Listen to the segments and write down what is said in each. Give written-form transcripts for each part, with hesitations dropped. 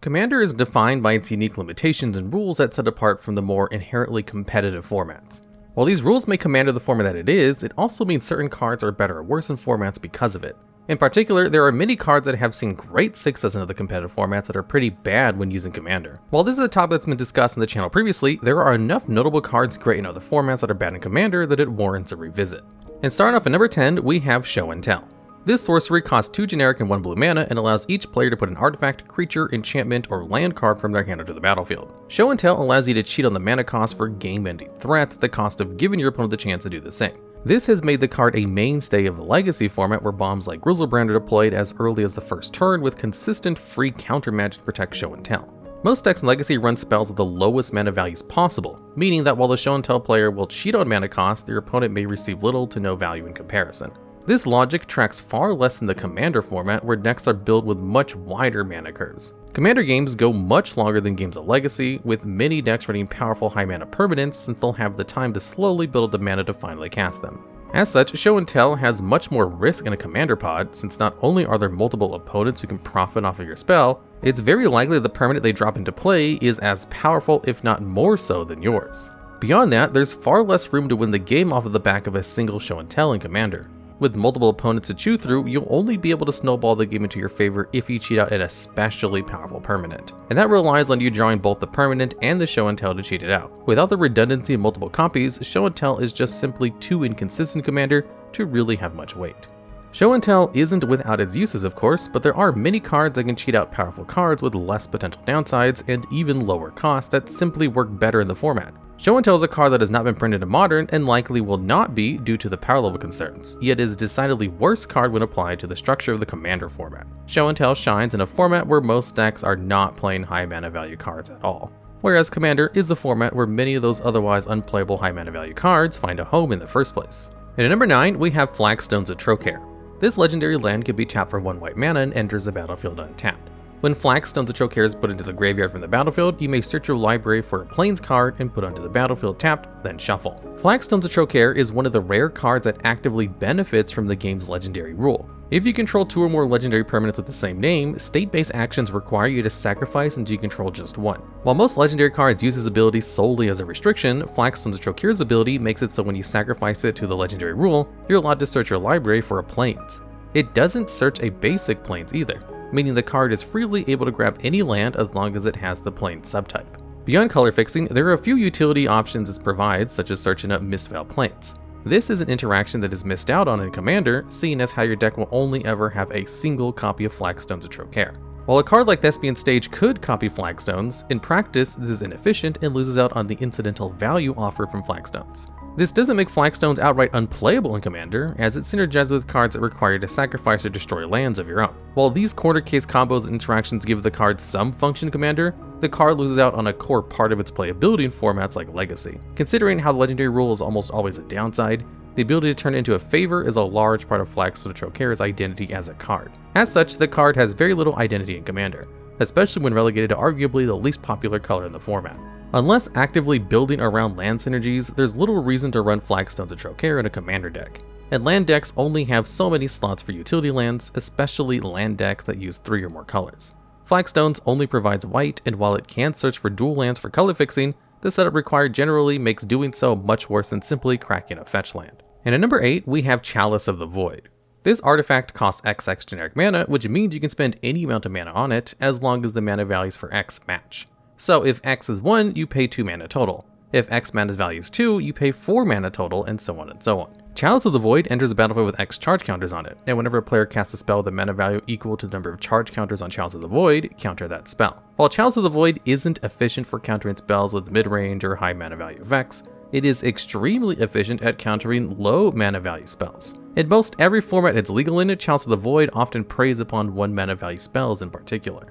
Commander is defined by its unique limitations and rules that set apart from the more inherently competitive formats. While these rules make Commander the format that it is, it also means certain cards are better or worse in formats because of it. In particular, there are many cards that have seen great success in other competitive formats that are pretty bad when using Commander. While this is a topic that's been discussed on the channel previously, there are enough notable cards great in other formats that are bad in Commander that it warrants a revisit. And starting off at number 10, we have Show and Tell. This sorcery costs 2 generic and 1 blue mana and allows each player to put an artifact, creature, enchantment, or land card from their hand onto the battlefield. Show and Tell allows you to cheat on the mana cost for game-ending threats at the cost of giving your opponent the chance to do the same. This has made the card a mainstay of the Legacy format where bombs like Grizzlebrand are deployed as early as the first turn with consistent free counter magic to protect Show and Tell. Most decks in Legacy run spells at the lowest mana values possible, meaning that while the Show and Tell player will cheat on mana cost, their opponent may receive little to no value in comparison. This logic tracks far less in the Commander format where decks are built with much wider mana curves. Commander games go much longer than games of Legacy, with many decks running powerful high mana permanents since they'll have the time to slowly build up the mana to finally cast them. As such, Show and Tell has much more risk in a Commander pod, since not only are there multiple opponents who can profit off of your spell, it's very likely the permanent they drop into play is as powerful if not more so than yours. Beyond that, there's far less room to win the game off of the back of a single Show and Tell in Commander. With multiple opponents to chew through, you'll only be able to snowball the game into your favor if you cheat out an especially powerful permanent. And that relies on you drawing both the permanent and the Show and Tell to cheat it out. Without the redundancy of multiple copies, Show and Tell is just simply too inconsistent Commander to really have much weight. Show and Tell isn't without its uses of course, but there are many cards that can cheat out powerful cards with less potential downsides and even lower costs that simply work better in the format. Show and Tell is a card that has not been printed in Modern and likely will not be due to the power level concerns, yet is a decidedly worse card when applied to the structure of the Commander format. Show and Tell shines in a format where most decks are not playing high mana value cards at all, whereas Commander is a format where many of those otherwise unplayable high mana value cards find a home in the first place. And at number 9, we have Flagstones of Trokair. This legendary land can be tapped for 1 white mana and enters the battlefield untapped. When Flagstones of Trokair is put into the graveyard from the battlefield, you may search your library for a Plains card and put onto the battlefield tapped, then shuffle. Flagstones of Trokair is one of the rare cards that actively benefits from the game's legendary rule. If you control 2 or more legendary permanents with the same name, state-based actions require you to sacrifice until you control just 1. While most legendary cards use this ability solely as a restriction, Flagstones of Trokair's ability makes it so when you sacrifice it to the legendary rule, you're allowed to search your library for a Plains. It doesn't search a basic Plains either, meaning the card is freely able to grab any land as long as it has the Plains subtype. Beyond color fixing, there are a few utility options it provides, such as searching up Mistveiled Plains. This is an interaction that is missed out on in Commander, seeing as how your deck will only ever have a single copy of Flagstones of Trokair. While a card like Thespian Stage could copy Flagstones, in practice this is inefficient and loses out on the incidental value offered from Flagstones. This doesn't make Flagstones outright unplayable in Commander, as it synergizes with cards that require you to sacrifice or destroy lands of your own. While these corner case combos and interactions give the card some function in Commander, the card loses out on a core part of its playability in formats like Legacy. Considering how the legendary rule is almost always a downside, the ability to turn it into a favor is a large part of Flagstones of Trokair's identity as a card. As such, the card has very little identity in Commander, especially when relegated to arguably the least popular color in the format. Unless actively building around land synergies, there's little reason to run Flagstones of Trokair in a Commander deck. And land decks only have so many slots for utility lands, especially land decks that use 3 or more colors. Flagstones only provides white, and while it can search for dual lands for color fixing, the setup required generally makes doing so much worse than simply cracking a fetch land. And at number 8, we have Chalice of the Void. This artifact costs XX generic mana, which means you can spend any amount of mana on it, as long as the mana values for X match. So if X is 1, you pay 2 mana total. If X mana's value is 2, you pay 4 mana total, and so on and so on. Chalice of the Void enters the battlefield with X charge counters on it, and whenever a player casts a spell with a mana value equal to the number of charge counters on Chalice of the Void, counter that spell. While Chalice of the Void isn't efficient for countering spells with mid-range or high mana value effects, it is extremely efficient at countering low mana value spells. In most every format it's legal in, Chalice of the Void often preys upon 1 mana value spells in particular.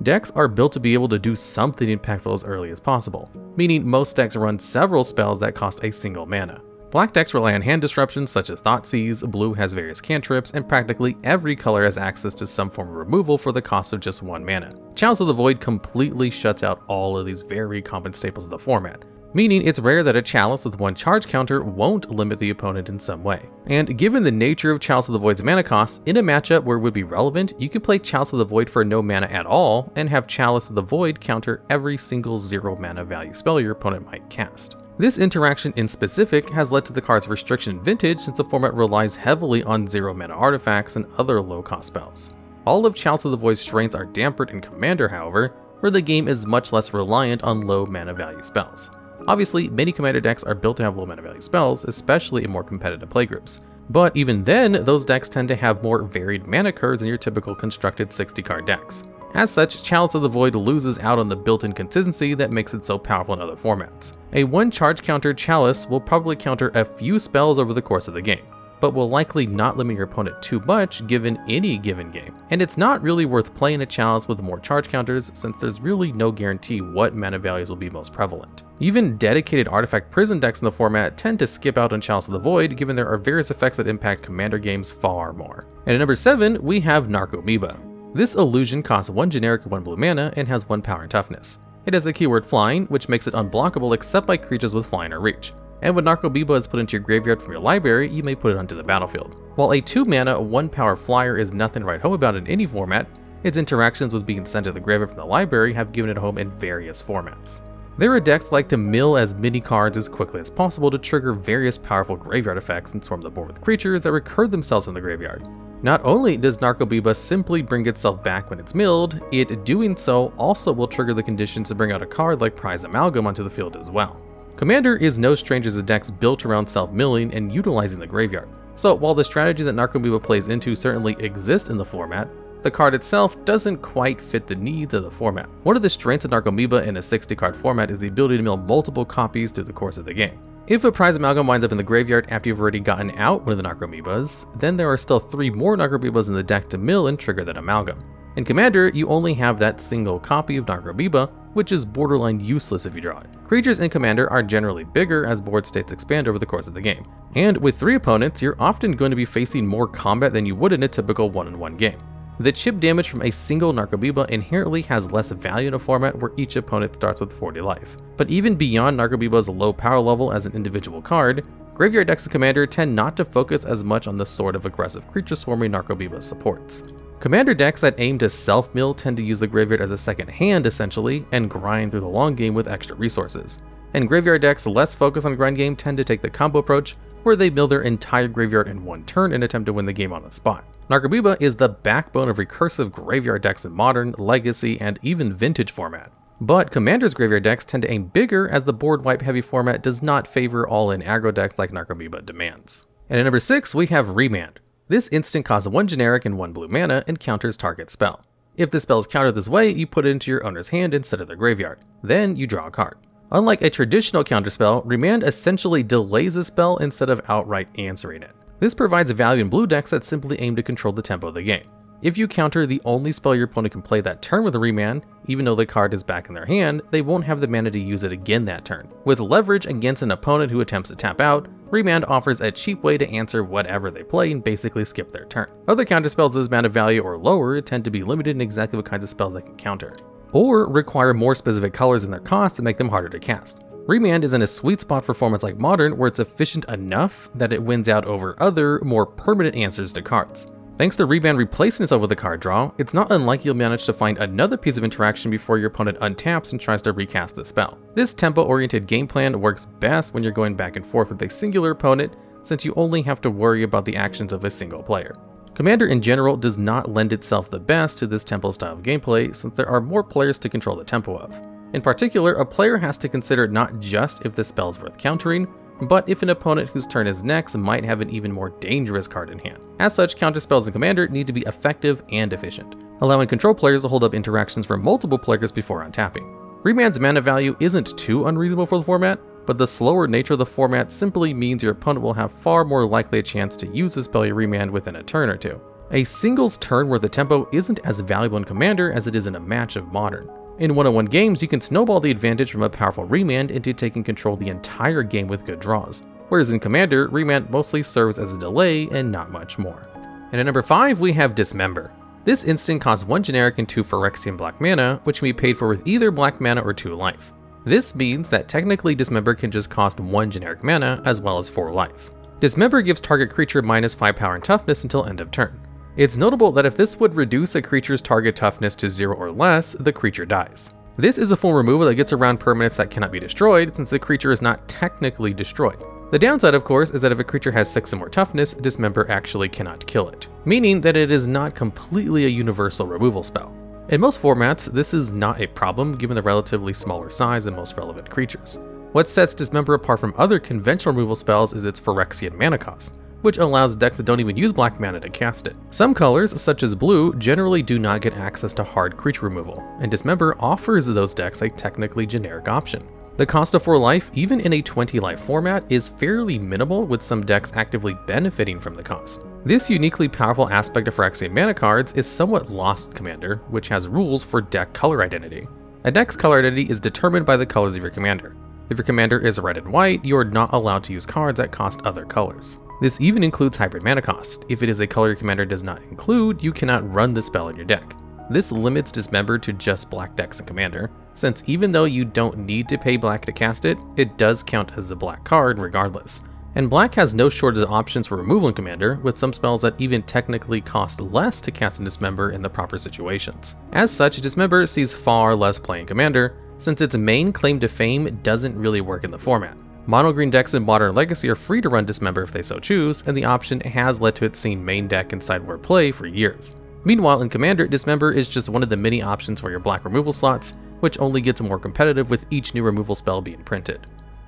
Decks are built to be able to do something impactful as early as possible, meaning most decks run several spells that cost a single mana. Black decks rely on hand disruptions such as Thoughtseize, blue has various cantrips, and practically every color has access to some form of removal for the cost of just 1 mana. Chalice of the Void completely shuts out all of these very common staples of the format, meaning it's rare that a Chalice with 1 charge counter won't limit the opponent in some way. And given the nature of Chalice of the Void's mana cost, in a matchup where it would be relevant, you could play Chalice of the Void for no mana at all, and have Chalice of the Void counter every single 0 mana value spell your opponent might cast. This interaction in specific has led to the card's restriction in Vintage, since the format relies heavily on 0 mana artifacts and other low cost spells. All of Chalice of the Void's strengths are dampened in Commander, however, where the game is much less reliant on low mana value spells. Obviously, many Commander decks are built to have low mana value spells, especially in more competitive playgroups. But even then, those decks tend to have more varied mana curves than your typical constructed 60-card decks. As such, Chalice of the Void loses out on the built-in consistency that makes it so powerful in other formats. A 1 charge counter Chalice will probably counter a few spells over the course of the game, but will likely not limit your opponent too much given any given game. And it's not really worth playing a Chalice with more charge counters, since there's really no guarantee what mana values will be most prevalent. Even dedicated artifact prison decks in the format tend to skip out on Chalice of the Void, given there are various effects that impact Commander games far more. And at number 7, we have Narcomoeba. This illusion costs 1 generic and 1 blue mana and has 1 power and toughness. It has the keyword flying, which makes it unblockable except by creatures with flying or reach. And when Narcomoeba is put into your graveyard from your library, you may put it onto the battlefield. While a 2 mana, 1 power flyer is nothing to write home about in any format, its interactions with being sent to the graveyard from the library have given it a home in various formats. There are decks like to mill as many cards as quickly as possible to trigger various powerful graveyard effects and swarm the board with creatures that recur themselves in the graveyard. Not only does Narcomoeba simply bring itself back when it's milled, it doing so also will trigger the conditions to bring out a card like Prize Amalgam onto the field as well. Commander is no stranger to decks built around self-milling and utilizing the graveyard, so while the strategies that Narcomoeba plays into certainly exist in the format, the card itself doesn't quite fit the needs of the format. One of the strengths of Narcomoeba in a 60-card format is the ability to mill multiple copies through the course of the game. If a Prize Amalgam winds up in the graveyard after you've already gotten out one of the Narcomoebas, then there are still 3 more Narcomoebas in the deck to mill and trigger that Amalgam. In Commander, you only have that single copy of Narcomoeba, which is borderline useless if you draw it. Creatures in Commander are generally bigger as board states expand over the course of the game, and with 3 opponents, you're often going to be facing more combat than you would in a typical 1-on-1 game. The chip damage from a single Narcomoeba inherently has less value in a format where each opponent starts with 40 life. But even beyond Narcomoeba's low power level as an individual card, graveyard decks in Commander tend not to focus as much on the sort of aggressive creature swarming Narcomoeba supports. Commander decks that aim to self-mill tend to use the graveyard as a second hand essentially, and grind through the long game with extra resources. And graveyard decks less focused on grind game tend to take the combo approach, where they mill their entire graveyard in 1 turn and attempt to win the game on the spot. Narcomoeba is the backbone of recursive graveyard decks in Modern, Legacy, and even Vintage format. But Commander's graveyard decks tend to aim bigger as the board wipe heavy format does not favor all-in aggro decks like Narcomoeba demands. And at number 6, we have Remand. This instant costs 1 generic and 1 blue mana and counters target spell. If the spell is countered this way, you put it into your owner's hand instead of their graveyard. Then you draw a card. Unlike a traditional counterspell, Remand essentially delays a spell instead of outright answering it. This provides value in blue decks that simply aim to control the tempo of the game. If you counter the only spell your opponent can play that turn with a Remand, even though the card is back in their hand, they won't have the mana to use it again that turn. With leverage against an opponent who attempts to tap out, Remand offers a cheap way to answer whatever they play and basically skip their turn. Other counterspells of this mana value or lower tend to be limited in exactly what kinds of spells they can counter, or require more specific colors in their cost to make them harder to cast. Remand is in a sweet spot for formats like Modern where it's efficient enough that it wins out over other, more permanent answers to cards. Thanks to Remand replacing itself with a card draw, it's not unlikely you'll manage to find another piece of interaction before your opponent untaps and tries to recast the spell. This tempo-oriented game plan works best when you're going back and forth with a singular opponent, since you only have to worry about the actions of a single player. Commander in general does not lend itself the best to this tempo style of gameplay, since there are more players to control the tempo of. In particular, a player has to consider not just if the spell is worth countering, but if an opponent whose turn is next might have an even more dangerous card in hand. As such, counterspells in Commander need to be effective and efficient, allowing control players to hold up interactions for multiple players before untapping. Remand's mana value isn't too unreasonable for the format, but the slower nature of the format simply means your opponent will have far more likely a chance to use the spell you remand within a turn or two. A singles turn where the tempo isn't as valuable in Commander as it is in a match of Modern. In one-on-one games, you can snowball the advantage from a powerful Remand into taking control the entire game with good draws, whereas in Commander, Remand mostly serves as a delay and not much more. And at number 5, we have Dismember. This instant costs 1 generic and 2 Phyrexian black mana, which can be paid for with either black mana or 2 life. This means that technically Dismember can just cost 1 generic mana as well as 4 life. Dismember gives target creature -5 power and toughness until end of turn. It's notable that if this would reduce a creature's target toughness to 0 or less, the creature dies. This is a full removal that gets around permanents that cannot be destroyed since the creature is not technically destroyed. The downside, of course, is that if a creature has 6 or more toughness, Dismember actually cannot kill it, meaning that it is not completely a universal removal spell. In most formats, this is not a problem given the relatively smaller size and most relevant creatures. What sets Dismember apart from other conventional removal spells is its Phyrexian mana cost, which allows decks that don't even use black mana to cast it. Some colors, such as blue, generally do not get access to hard creature removal, and Dismember offers those decks a technically generic option. The cost of 4 life, even in a 20 life format, is fairly minimal, with some decks actively benefiting from the cost. This uniquely powerful aspect of Phyrexian mana cards is somewhat lost in Commander, which has rules for deck color identity. A deck's color identity is determined by the colors of your commander. If your commander is red and white, you are not allowed to use cards that cost other colors. This even includes hybrid mana cost. If it is a color your commander does not include, you cannot run the spell in your deck. This limits Dismember to just black decks in Commander, since even though you don't need to pay black to cast it, it does count as a black card regardless. And black has no shortage of options for removal in Commander, with some spells that even technically cost less to cast in Dismember in the proper situations. As such, Dismember sees far less play in Commander, since its main claim to fame doesn't really work in the format. Mono-green decks in Modern Legacy are free to run Dismember if they so choose, and the option has led to its seen main deck in sideboard play for years. Meanwhile, in Commander, Dismember is just one of the many options for your black removal slots, which only gets more competitive with each new removal spell being printed.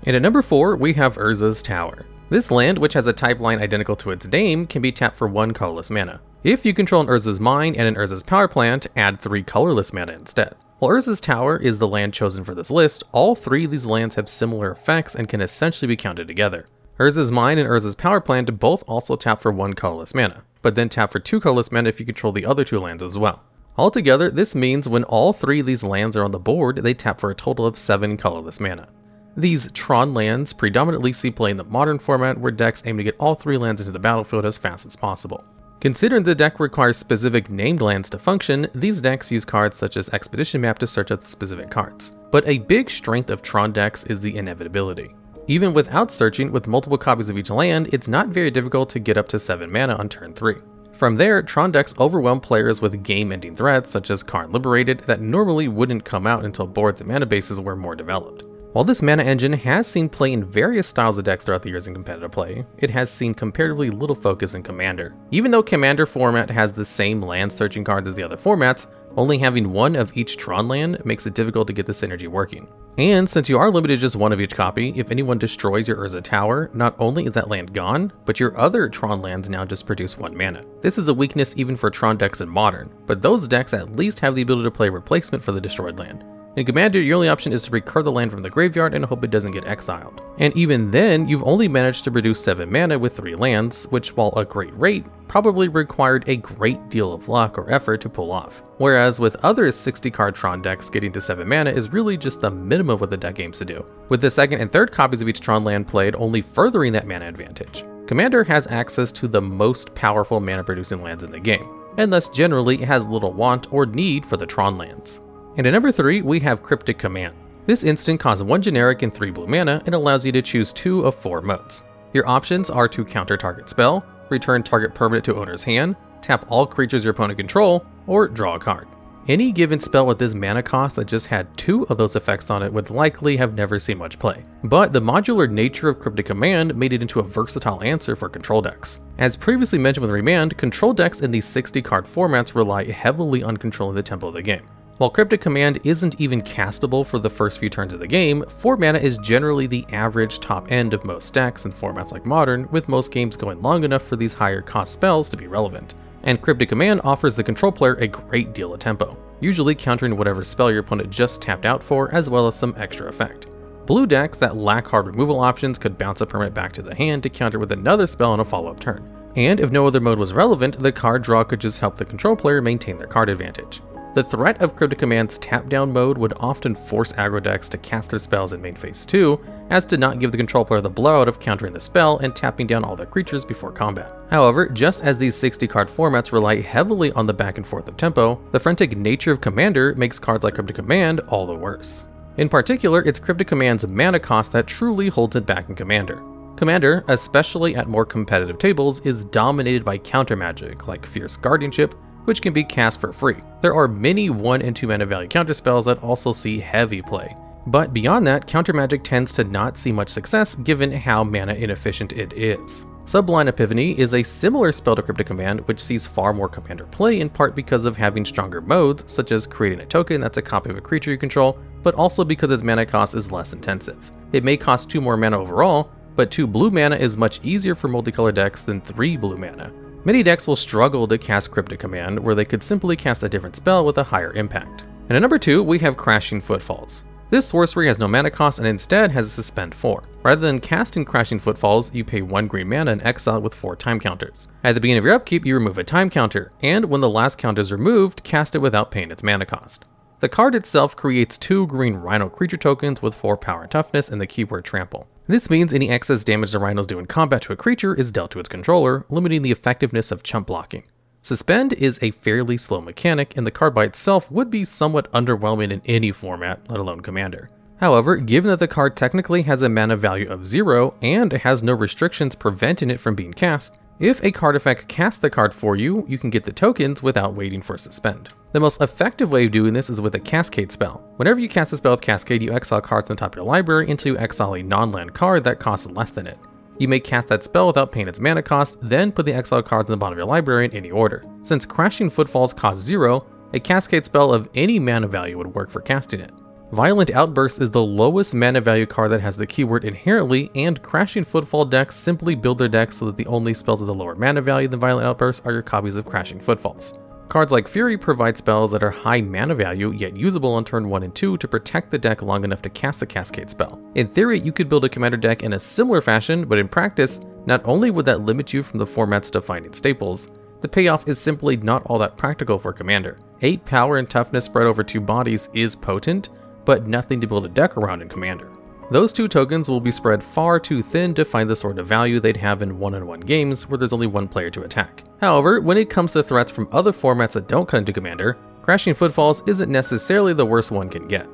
And at number 4, we have Urza's Tower. This land, which has a type line identical to its name, can be tapped for 1 colorless mana. If you control an Urza's Mine and an Urza's Power Plant, add 3 colorless mana instead. While Urza's Tower is the land chosen for this list, all 3 of these lands have similar effects and can essentially be counted together. Urza's Mine and Urza's Power Plant both also tap for 1 colorless mana, but then tap for 2 colorless mana if you control the other 2 lands as well. Altogether, this means when all 3 of these lands are on the board, they tap for a total of 7 colorless mana. These Tron lands predominantly see play in the Modern format, where decks aim to get all 3 lands into the battlefield as fast as possible. Considering the deck requires specific named lands to function, these decks use cards such as Expedition Map to search out the specific cards. But a big strength of Tron decks is the inevitability. Even without searching with multiple copies of each land, it's not very difficult to get up to 7 mana on turn 3. From there, Tron decks overwhelm players with game-ending threats such as Karn Liberated that normally wouldn't come out until boards and mana bases were more developed. While this mana engine has seen play in various styles of decks throughout the years in competitive play, it has seen comparatively little focus in Commander. Even though Commander format has the same land searching cards as the other formats, only having 1 of each Tron land makes it difficult to get this synergy working. And since you are limited to just 1 of each copy, if anyone destroys your Urza Tower, not only is that land gone, but your other Tron lands now just produce 1 mana. This is a weakness even for Tron decks in Modern, but those decks at least have the ability to play replacement for the destroyed land. In Commander, your only option is to recur the land from the graveyard and hope it doesn't get exiled. And even then, you've only managed to produce 7 mana with 3 lands, which, while a great rate, probably required a great deal of luck or effort to pull off. Whereas with other 60-card Tron decks, getting to 7 mana is really just the minimum of what the deck aims to do, with the second and third copies of each Tron land played only furthering that mana advantage. Commander has access to the most powerful mana-producing lands in the game, and thus generally has little want or need for the Tron lands. And at number 3, we have Cryptic Command. This instant costs 1 generic and 3 blue mana and allows you to choose 2 of 4 modes. Your options are to counter target spell, return target permanent to owner's hand, tap all creatures your opponent control, or draw a card. Any given spell with this mana cost that just had 2 of those effects on it would likely have never seen much play. But the modular nature of Cryptic Command made it into a versatile answer for control decks. As previously mentioned with Remand, control decks in these 60-card formats rely heavily on controlling the tempo of the game. While Cryptic Command isn't even castable for the first few turns of the game, 4 mana is generally the average top end of most decks in formats like Modern, with most games going long enough for these higher cost spells to be relevant. And Cryptic Command offers the control player a great deal of tempo, usually countering whatever spell your opponent just tapped out for, as well as some extra effect. Blue decks that lack hard removal options could bounce a permanent back to the hand to counter with another spell on a follow-up turn. And if no other mode was relevant, the card draw could just help the control player maintain their card advantage. The threat of Cryptic Command's tap-down mode would often force aggro decks to cast their spells in main phase 2, as to not give the control player the blowout of countering the spell and tapping down all their creatures before combat. However, just as these 60-card formats rely heavily on the back and forth of tempo, the frantic nature of Commander makes cards like Cryptic Command all the worse. In particular, it's Cryptic Command's mana cost that truly holds it back in Commander. Commander, especially at more competitive tables, is dominated by counter magic like Fierce Guardianship, which can be cast for free. There are many 1 and 2 mana value counterspells that also see heavy play. But beyond that, counter magic tends to not see much success given how mana inefficient it is. Sublime Epiphany is a similar spell to Cryptic Command, which sees far more Commander play in part because of having stronger modes, such as creating a token that's a copy of a creature you control, but also because its mana cost is less intensive. It may cost 2 more mana overall, but 2 blue mana is much easier for multicolor decks than 3 blue mana. Many decks will struggle to cast Cryptic Command, where they could simply cast a different spell with a higher impact. And at number 2, we have Crashing Footfalls. This sorcery has no mana cost and instead has a suspend 4. Rather than casting Crashing Footfalls, you pay 1 green mana and exile with 4 time counters. At the beginning of your upkeep, you remove a time counter, and when the last counter is removed, cast it without paying its mana cost. The card itself creates 2 green Rhino creature tokens with 4 power and toughness and the keyword Trample. This means any excess damage the Rhinos do in combat to a creature is dealt to its controller, limiting the effectiveness of chump blocking. Suspend is a fairly slow mechanic, and the card by itself would be somewhat underwhelming in any format, let alone Commander. However, given that the card technically has a mana value of 0 and has no restrictions preventing it from being cast, if a card effect casts the card for you, you can get the tokens without waiting for Suspend. The most effective way of doing this is with a Cascade spell. Whenever you cast a spell with Cascade, you exile cards on top of your library until you exile a non-land card that costs less than it. You may cast that spell without paying its mana cost, then put the exiled cards in the bottom of your library in any order. Since Crashing Footfalls costs 0, a Cascade spell of any mana value would work for casting it. Violent Outburst is the lowest mana value card that has the keyword inherently, and Crashing Footfall decks simply build their decks so that the only spells with a lower mana value than Violent Outburst are your copies of Crashing Footfalls. Cards like Fury provide spells that are high mana value yet usable on turn 1 and 2 to protect the deck long enough to cast a Cascade spell. In theory, you could build a Commander deck in a similar fashion, but in practice, not only would that limit you from the format's defining staples, the payoff is simply not all that practical for Commander. 8 power and toughness spread over 2 bodies is potent, but nothing to build a deck around in Commander. Those 2 tokens will be spread far too thin to find the sort of value they'd have in one-on-one games where there's only 1 player to attack. However, when it comes to threats from other formats that don't cut into Commander, Crashing Footfalls isn't necessarily the worst one can get.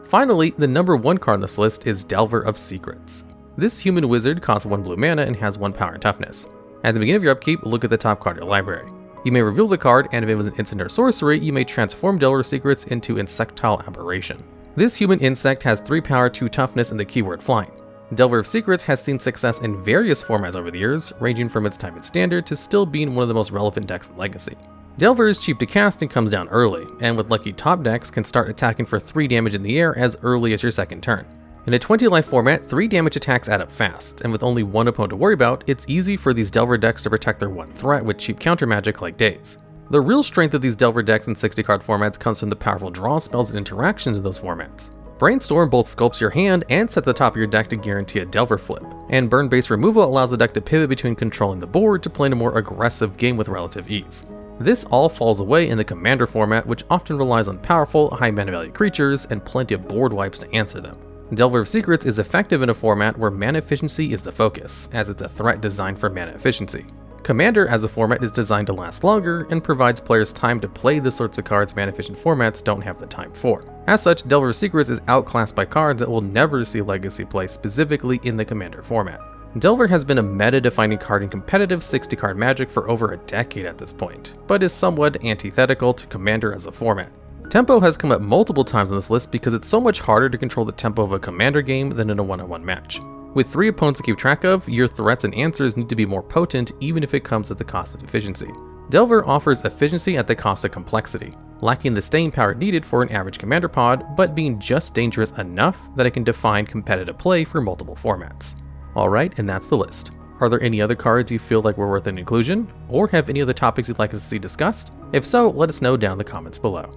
Finally, the number 1 card on this list is Delver of Secrets. This human wizard costs 1 blue mana and has 1 power and toughness. At the beginning of your upkeep, look at the top card of your library. You may reveal the card, and if it was an instant or sorcery, you may transform Delver of Secrets into Insectile Aberration. This human insect has 3 power, 2 toughness, and the keyword Flying. Delver of Secrets has seen success in various formats over the years, ranging from its time in Standard to still being one of the most relevant decks in Legacy. Delver is cheap to cast and comes down early, and with lucky top decks can start attacking for 3 damage in the air as early as your second turn. In a 20 life format, 3 damage attacks add up fast, and with only 1 opponent to worry about, it's easy for these Delver decks to protect their 1 threat with cheap counter magic like Daze. The real strength of these Delver decks in 60 card formats comes from the powerful draw spells and interactions in those formats. Brainstorm both sculpts your hand and sets the top of your deck to guarantee a Delver flip, and burn-based removal allows the deck to pivot between controlling the board to playing a more aggressive game with relative ease. This all falls away in the Commander format, which often relies on powerful, high mana value creatures and plenty of board wipes to answer them. Delver of Secrets is effective in a format where mana efficiency is the focus, as it's a threat designed for mana efficiency. Commander as a format is designed to last longer and provides players time to play the sorts of cards mana-efficient formats don't have the time for. As such, Delver of Secrets is outclassed by cards that will never see Legacy play specifically in the Commander format. Delver has been a meta-defining card in competitive 60-card Magic for over a decade at this point, but is somewhat antithetical to Commander as a format. Tempo has come up multiple times on this list because it's so much harder to control the tempo of a Commander game than in a one-on-one match. With 3 opponents to keep track of, your threats and answers need to be more potent even if it comes at the cost of efficiency. Delver offers efficiency at the cost of complexity, lacking the staying power needed for an average Commander pod, but being just dangerous enough that it can define competitive play for multiple formats. Alright, and that's the list. Are there any other cards you feel like were worth an inclusion, or have any other topics you'd like us to see discussed? If so, let us know down in the comments below.